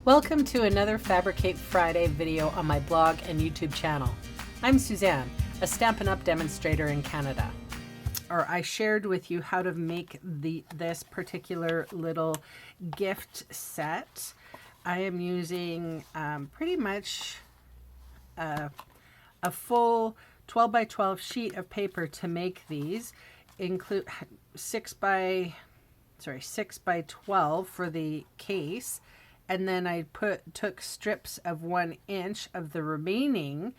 Welcome to another Fabricate Friday video on my blog and YouTube channel. I'm Suzanne, a Stampin' Up! Demonstrator in Canada. I shared with you how to make this particular little gift set. I am using pretty much a full 12 by 12 sheet of paper to make these. Include 6 by 12 for the case. And then I took strips of 1 inch of the remaining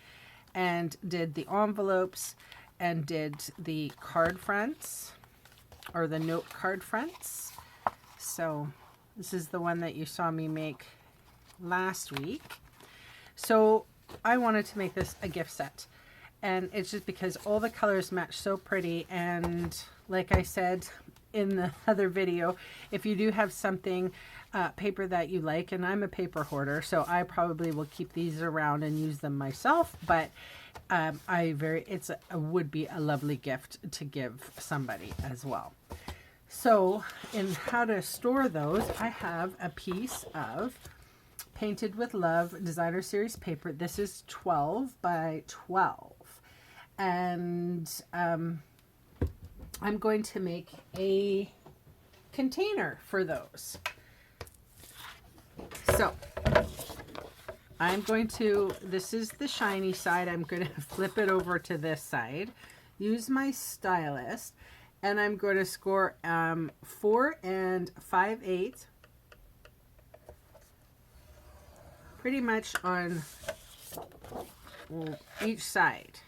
and did the envelopes and did the card fronts, or the note card fronts. So this is the one that you saw me make last week. So I wanted to make this a gift set. And it's just because all the colors match so pretty. And like I said in the other video, if you do have something paper that you like, and I'm a paper hoarder, so I probably will keep these around and use them myself, but it would be a lovely gift to give somebody as well. So in how to store those, I have a piece of Painted with Love designer series paper. This is 12 by 12, and I'm going to make a container for those. So I'm going to, this is the shiny side, I'm going to flip it over to this side, use my stylus, and I'm going to score 4 5/8 pretty much on each side.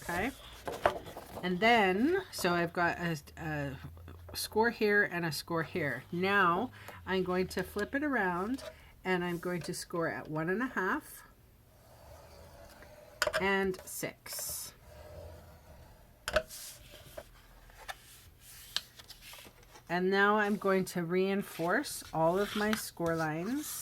Okay, and then so I've got a score here and a score here. Now I'm going to flip it around and I'm going to score at 1.5 and 6. And now I'm going to reinforce all of my score lines.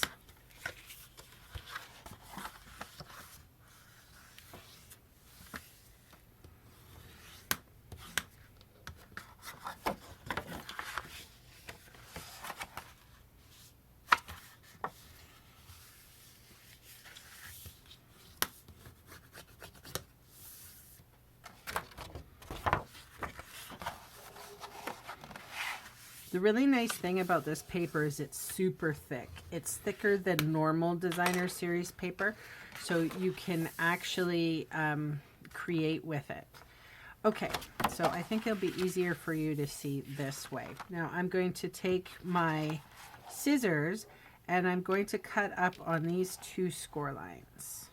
The really nice thing about this paper is it's super thick. It's thicker than normal designer series paper, so you can actually create with it. Okay, so I think it'll be easier for you to see this way. Now I'm going to take my scissors and I'm going to cut up on these 2 score lines.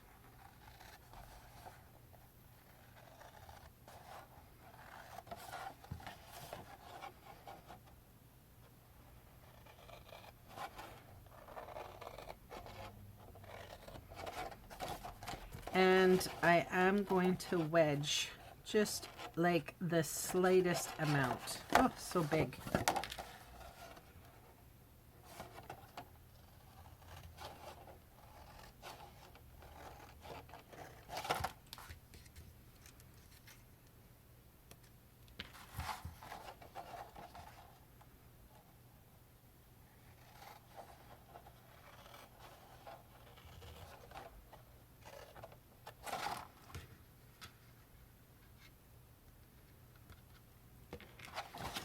And I am going to wedge just like the slightest amount. Oh, so big.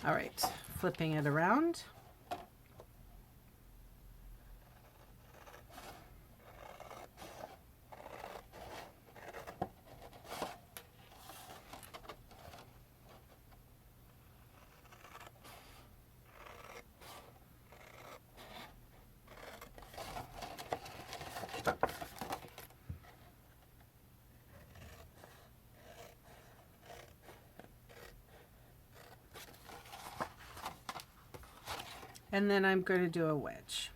All right, flipping it around. And then I'm going to do a wedge.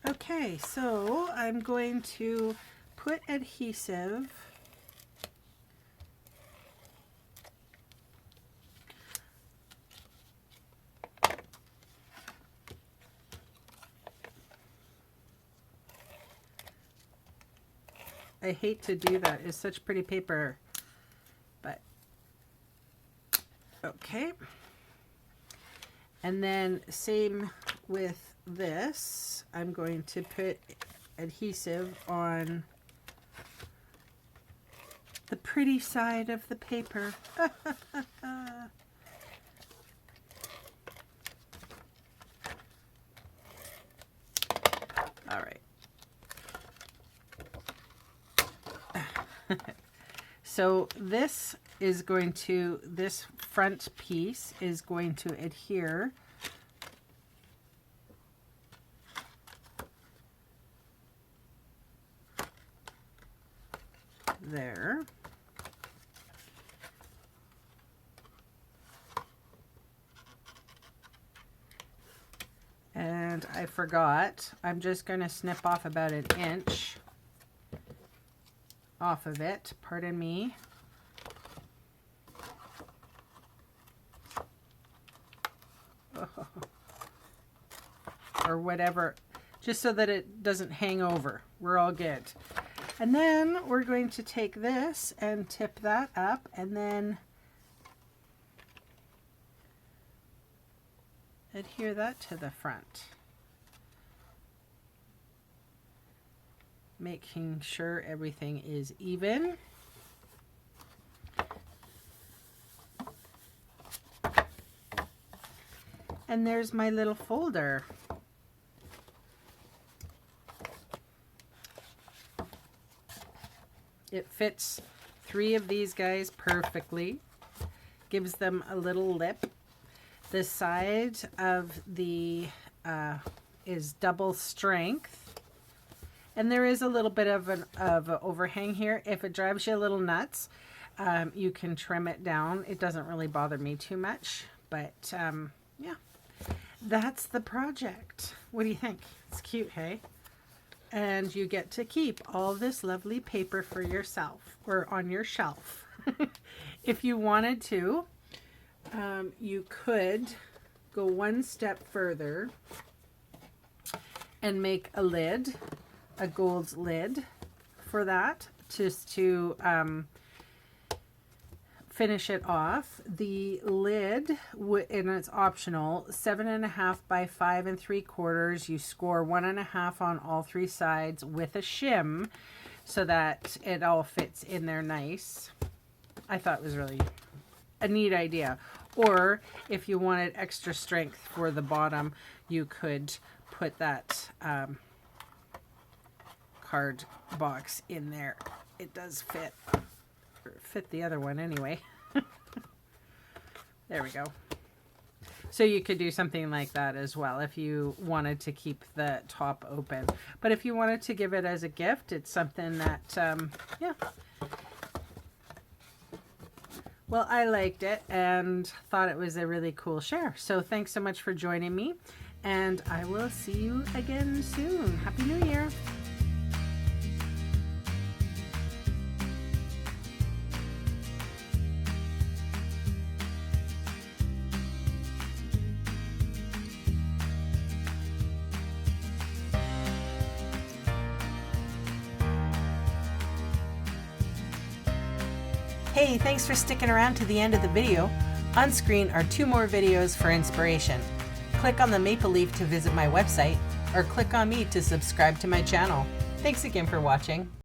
Okay, so I'm going to put adhesive I hate to do that. It's such pretty paper. But, okay. And then same with this. I'm going to put adhesive on the pretty side of the paper. All right. So this is going to, this front piece is going to adhere there. And I forgot, I'm just going to snip off about an inch off of it, pardon me. Oh. Or whatever, just so that it doesn't hang over. We're all good. And then we're going to take this and tip that up and then adhere that to the front. Making sure everything is even. And there's my little folder. It fits 3 of these guys perfectly. Gives them a little lip. The side of the is double strength. And there is a little bit of an overhang here. If it drives you a little nuts, you can trim it down. It doesn't really bother me too much. But yeah, that's the project. What do you think? It's cute, hey? And you get to keep all this lovely paper for yourself or on your shelf. If you wanted to, you could go one step further and make a lid, a gold lid for that, just to finish it off. The lid, and it's optional, 7.5 by 5 3/4. You score 1.5 on all 3 sides with a shim so that it all fits in there nice. I thought it was really a neat idea. Or if you wanted extra strength for the bottom, you could put that card box in there. It does fit. Fit the other one anyway. There we go. So you could do something like that as well if you wanted to keep the top open. But if you wanted to give it as a gift, it's something that, yeah. Well, I liked it and thought it was a really cool share. So thanks so much for joining me, and I will see you again soon. Happy New Year. Hey, thanks for sticking around to the end of the video. On screen are 2 more videos for inspiration. Click on the maple leaf to visit my website, or click on me to subscribe to my channel. Thanks again for watching.